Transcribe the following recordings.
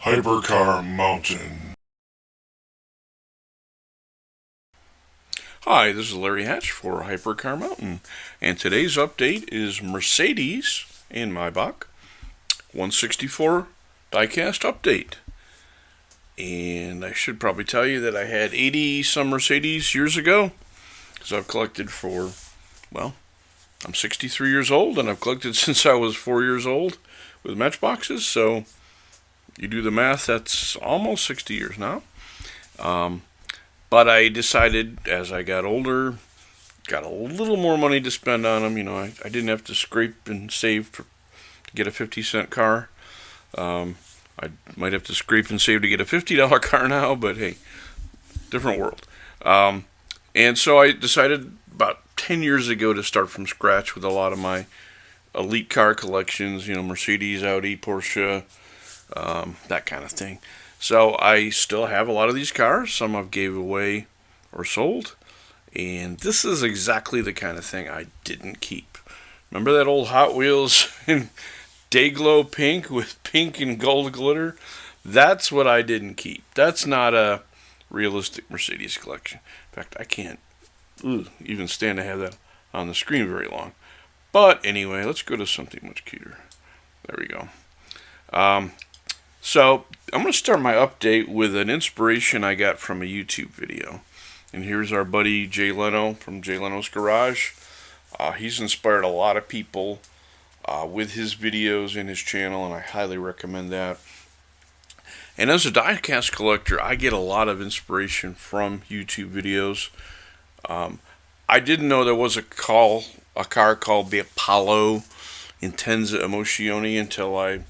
Hypercar Mountain. Hi, this is Larry Hatch for Hypercar Mountain, and today's update is Mercedes and Maybach 164 diecast update. And I should probably tell you that I had 80 some Mercedes years ago, because I've collected for, well, I'm 63 years old, and I've collected since I was 4 years old with matchboxes, so you do the math, that's almost 60 years now. But I decided as I got older, got a little more money to spend on them. You know, I didn't have to scrape and save to get a 50-cent car. I might have to scrape and save to get a $50 car now, but hey, different world. And so I decided about 10 years ago to start from scratch with a lot of my elite car collections, you know, Mercedes, Audi, Porsche, that kind of thing. So I still have a lot of these cars. Some I've gave away or sold. And this is exactly the kind of thing I didn't keep. Remember that old Hot Wheels in Dayglow pink with pink and gold glitter? That's what I didn't keep. That's not a realistic Mercedes collection. In fact, I can't even stand to have that on the screen very long. But anyway, let's go to something much cuter. There we go. So I'm going to start my update with an inspiration I got from a YouTube video. And here's our buddy Jay Leno from Jay Leno's Garage. He's inspired a lot of people with his videos in his channel, and I highly recommend that. And as a diecast collector, I get a lot of inspiration from YouTube videos. I didn't know there was a car called the Apollo Intenza Emozioni until I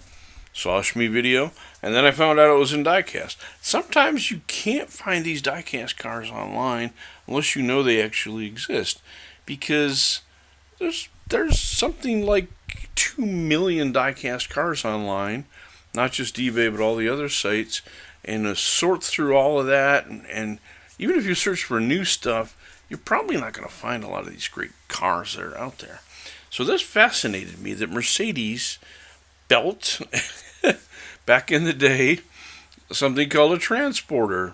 saw a Shmee video, and then I found out it was in diecast. Sometimes you can't find these diecast cars online unless you know they actually exist, because there's something like 2 million diecast cars online, not just eBay but all the other sites, and to sort through all of that, and even if you search for new stuff, you're probably not going to find a lot of these great cars that are out there. So this fascinated me that Mercedes built back in the day something called a transporter,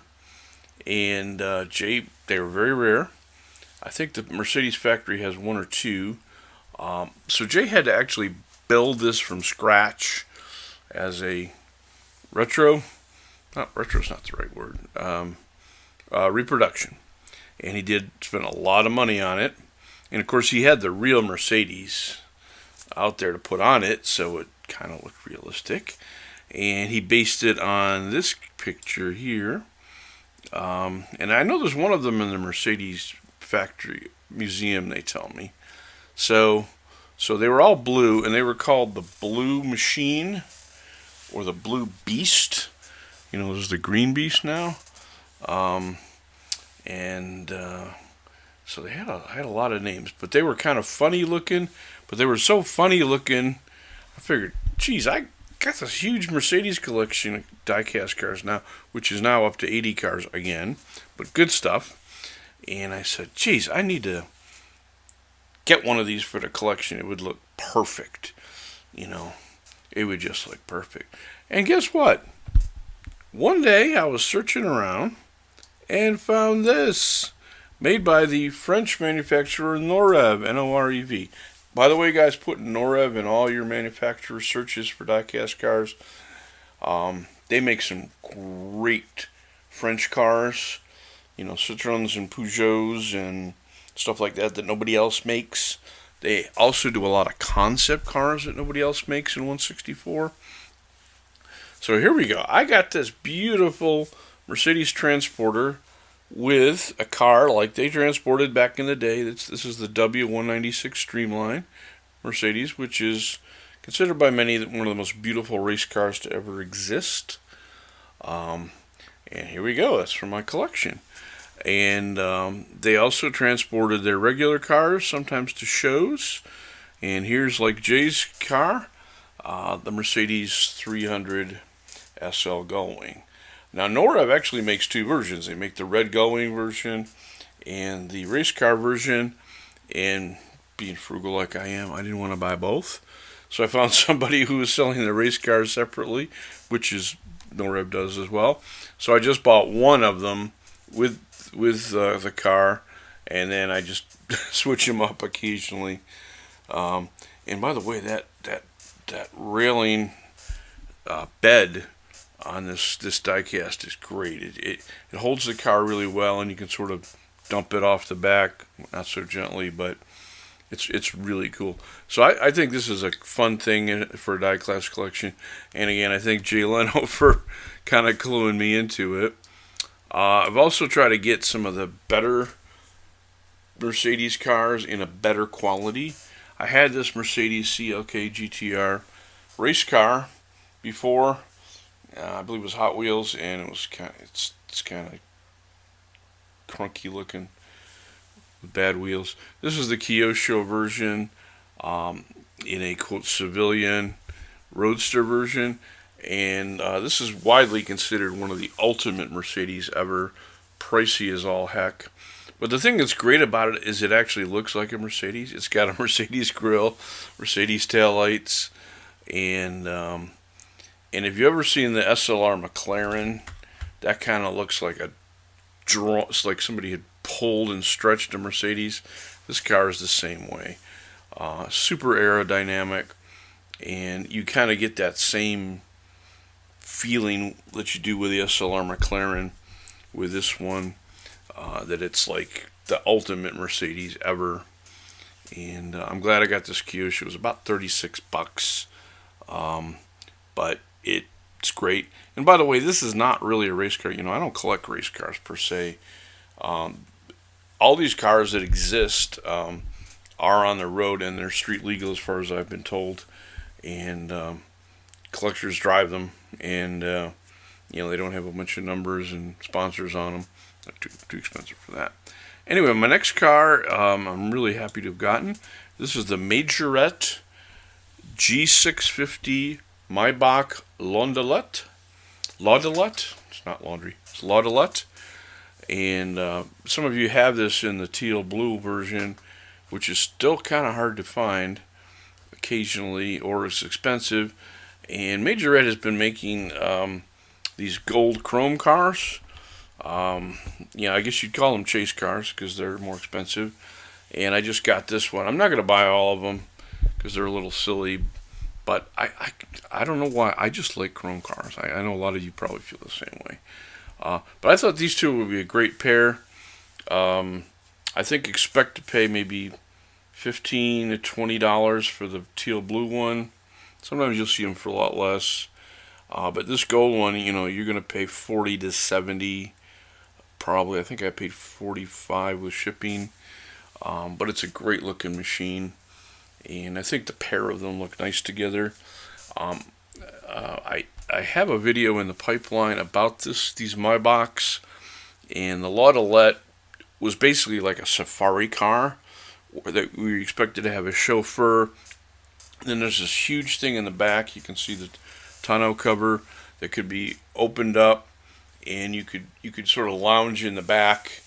and they were very rare. I think the Mercedes factory has one or two. So Jay had to actually build this from scratch as a retro's not the right word, reproduction. And he did spend a lot of money on it. And of course he had the real Mercedes out there to put on it, so it kind of looked realistic. And he based it on this picture here. And I know there's one of them in the Mercedes factory museum, they tell me. So they were all blue, and they were called the Blue Machine or the Blue Beast. You know, there's the Green Beast now. So they had a lot of names, but they were kind of funny looking. But they were so funny looking, I figured, geez, I got this huge Mercedes collection of diecast cars now, which is now up to 80 cars again, but good stuff. And I said, geez, I need to get one of these for the collection. It would look perfect. You know, it would just look perfect. And guess what? One day I was searching around and found this, made by the French manufacturer Norev, N-O-R-E-V. By the way, guys, put Norev in all your manufacturer searches for diecast cars. They make some great French cars, you know, Citroens and Peugeots and stuff like that nobody else makes. They also do a lot of concept cars that nobody else makes in 164. So here we go. I got this beautiful Mercedes transporter with a car like they transported back in the day. This is the W196 Streamline Mercedes, which is considered by many one of the most beautiful race cars to ever exist. And here we go. That's from my collection. And they also transported their regular cars, sometimes to shows. And here's like Jay's car, the Mercedes 300 SL Gullwing. Now, Norev actually makes two versions. They make the red Gullwing version and the race car version. And being frugal like I am, I didn't want to buy both. So I found somebody who was selling the race cars separately, which is NOREB does as well. So I just bought one of them with the car, and then I just switch them up occasionally. And by the way, that railing bed on this diecast is great. It holds the car really well, and you can sort of dump it off the back, not so gently, but it's really cool. So I think this is a fun thing for a die-cast collection. And again, I thank Jay Leno for kind of cluing me into it. I've also tried to get some of the better Mercedes cars in a better quality. I had this Mercedes CLK GTR race car before. I believe it was Hot Wheels, and it was it's kind of crunky looking with bad wheels. This is the Kyosho version, in a quote civilian roadster version, and this is widely considered one of the ultimate Mercedes ever. Pricey as all heck. But the thing that's great about it is it actually looks like a Mercedes. It's got a Mercedes grille, Mercedes taillights, and if you've ever seen the SLR McLaren, that kind of looks like it's like somebody had pulled and stretched a Mercedes. This car is the same way. Super aerodynamic, and you kind of get that same feeling that you do with the SLR McLaren with this one. That it's like the ultimate Mercedes ever, and I'm glad I got this Kyosho. It was about $36, but it's great. And by the way, this is not really a race car. I don't collect race cars per se. All these cars that exist are on the road, and they're street legal as far as I've been told, and collectors drive them, and they don't have a bunch of numbers and sponsors on them. Too expensive for that. Anyway, my next car, I'm really happy to have gotten. This is the Majorette G650 Maybach Laudelet. It's not laundry. It's Laudelet. And some of you have this in the teal blue version, which is still kind of hard to find occasionally, or it's expensive. And Majorette has been making these gold chrome cars. I guess you'd call them chase cars because they're more expensive. And I just got this one. I'm not going to buy all of them because they're a little silly, but I don't know why. I just like chrome cars. I know a lot of you probably feel the same way. But I thought these two would be a great pair. I think expect to pay maybe $15 to $20 for the teal blue one. Sometimes you'll see them for a lot less. But this gold one, you're going to pay $40 to $70. Probably, I think I paid $45 with shipping, but it's a great looking machine, and I think the pair of them look nice together. I have a video in the pipeline about these Maybachs, and the Laudelet was basically like a safari car that we expected to have a chauffeur. And then there's this huge thing in the back. You can see the tonneau cover that could be opened up, and you could sort of lounge in the back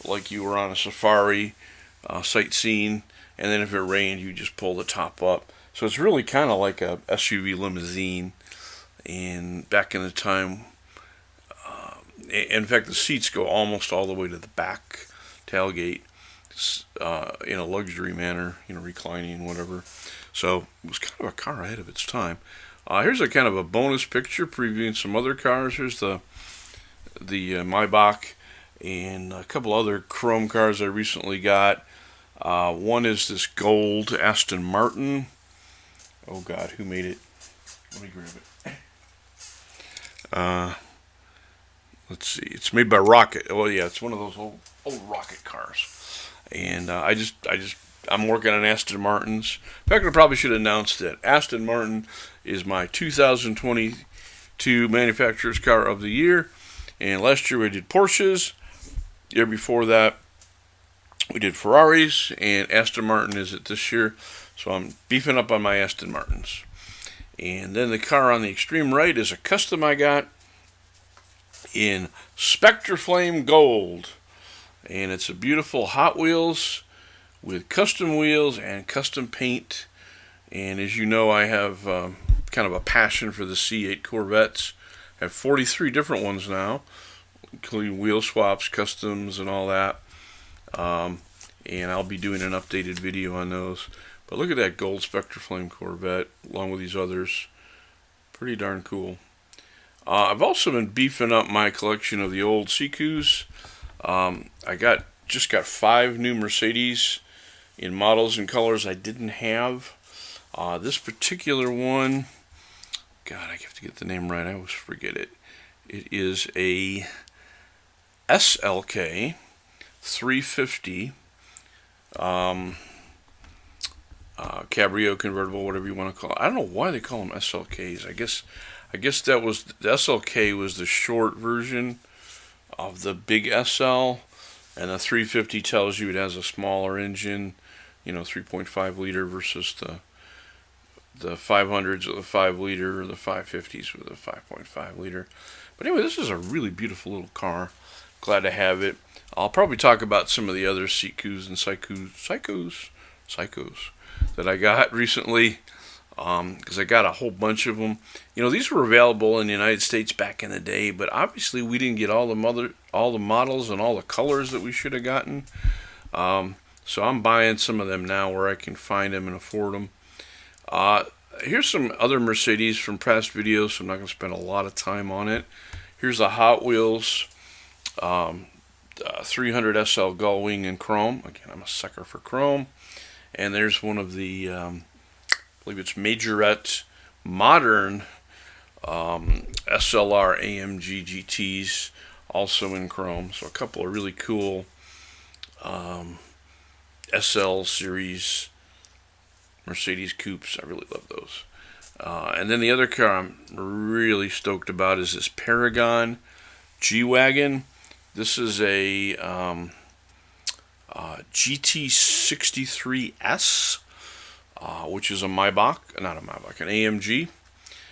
like you were on a safari sightseeing, and then if it rained, you just pull the top up. So it's really kind of like a SUV limousine. And back in the time, in fact, the seats go almost all the way to the back tailgate in a luxury manner, reclining, whatever. So it was kind of a car ahead of its time. Here's a kind of a bonus picture previewing some other cars. Here's the Maybach and a couple other chrome cars I recently got. One is this gold Aston Martin. Oh God, who made it? Let me grab it. Let's see. It's made by Rocket. Oh yeah, it's one of those old Rocket cars. And I'm working on Aston Martins. In fact, I probably should announce that Aston Martin is my 2022 Manufacturer's Car of the Year. And last year we did Porsches. The year before that we did Ferraris. And Aston Martin is it this year. So I'm beefing up on my Aston Martins. And then the car on the extreme right is a custom I got in Spectre Flame Gold. And it's a beautiful Hot Wheels with custom wheels and custom paint. And as you know, I have kind of a passion for the C8 Corvettes. have 43 different ones now, including wheel swaps, customs, and all that. And I'll be doing an updated video on those. But look at that gold Spectre Flame Corvette, along with these others. Pretty darn cool. I've also been beefing up my collection of the old Seikoos. I just got 5 new Mercedes in models and colors I didn't have. This particular one, God, I have to get the name right. I always forget it. It is a SLK 350 Cabrio convertible, whatever you want to call it. I don't know why they call them SLKs. I guess that was the SLK was the short version of the big SL, and the 350 tells you it has a smaller engine, 3.5 liter versus the 500s with a 5 liter, or the 550s with a 5.5 liter. But anyway, this is a really beautiful little car. Glad to have it. I'll probably talk about some of the other Seikoos and Psychos that I got recently, because I got a whole bunch of them. These were available in the United States back in the day, but obviously we didn't get all the models and all the colors that we should have gotten. So I'm buying some of them now where I can find them and afford them. Here's some other Mercedes from past videos, so I'm not going to spend a lot of time on it. Here's a Hot Wheels 300 SL Gullwing in chrome. Again, I'm a sucker for chrome. And there's one of the, I believe it's Majorette modern SLR AMG GTs, also in chrome. So a couple of really cool SL series Mercedes coupes. I really love those. And then the other car I'm really stoked about is this Paragon G-Wagon. This is a GT63S, which is a Maybach, not a Maybach, an AMG.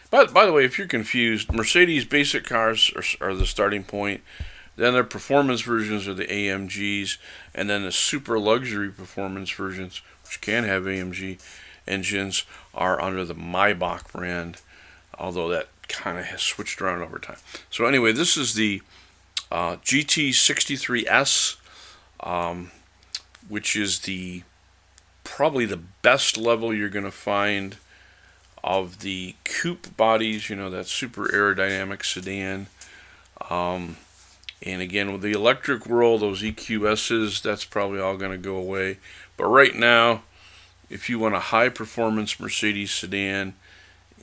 But by the way, if you're confused, Mercedes basic cars are the starting point. Then their performance versions are the AMGs, and then the super luxury performance versions, which can have AMG engines, are under the Maybach brand, although that kind of has switched around over time. So anyway, this is the GT63S, which is probably the best level you're going to find of the coupe bodies, that super aerodynamic sedan. And again, with the electric world, those EQSs, that's probably all going to go away. But right now, if you want a high performance Mercedes sedan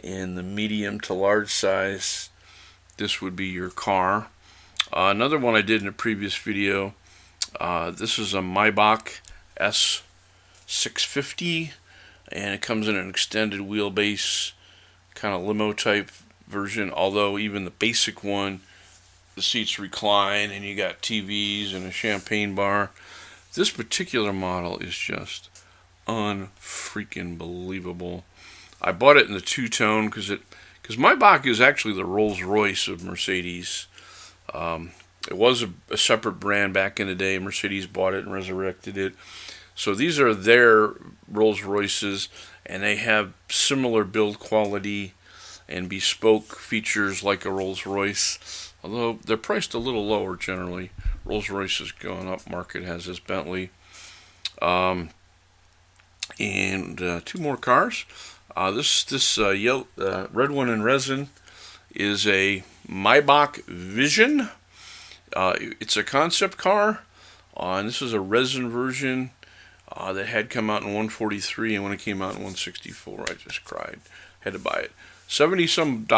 in the medium to large size, this would be your car. Another one I did in a previous video, this is a Maybach S650, and it comes in an extended wheelbase kind of limo type version, although even the basic one, the seats recline and you got TVs and a champagne bar. This particular model is just unfreaking believable. I bought it in the two-tone because Maybach is actually the Rolls-Royce of Mercedes. It was a separate brand back in the day. Mercedes bought it and resurrected it. So these are their Rolls-Royces, and they have similar build quality and bespoke features like a Rolls-Royce, although they're priced a little lower generally. Rolls-Royce is going up market, has this Bentley. And two more cars. This red one in resin is a Maybach Vision. It's a concept car, and this is a resin version that had come out in 143, and when it came out in 164, I just cried. Had to buy it. $70-some,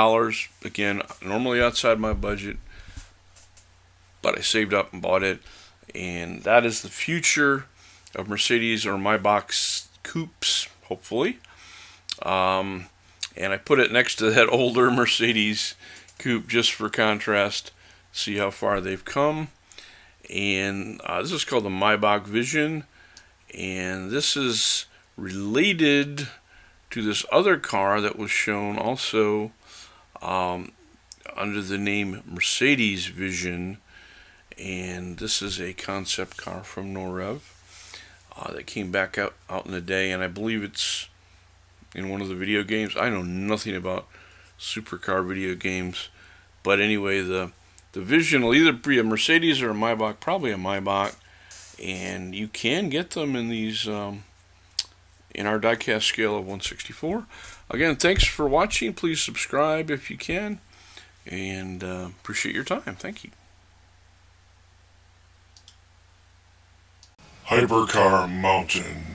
again, normally outside my budget, but I saved up and bought it, and that is the future of Mercedes or Maybach coupes, hopefully. And I put it next to that older Mercedes coupe just for contrast, see how far they've come. And this is called the Maybach Vision, and this is related to this other car that was shown also under the name Mercedes Vision, and this is a concept car from Norev that came back out in the day, and I believe it's in one of the video games. I know nothing about supercar video games, But anyway, the Vision will either be a Mercedes or a Maybach, probably a Maybach, and you can get them in these in our diecast scale of 1/64. Again, thanks for watching. Please subscribe if you can, and appreciate your time. Thank you. Hypercar Mountain.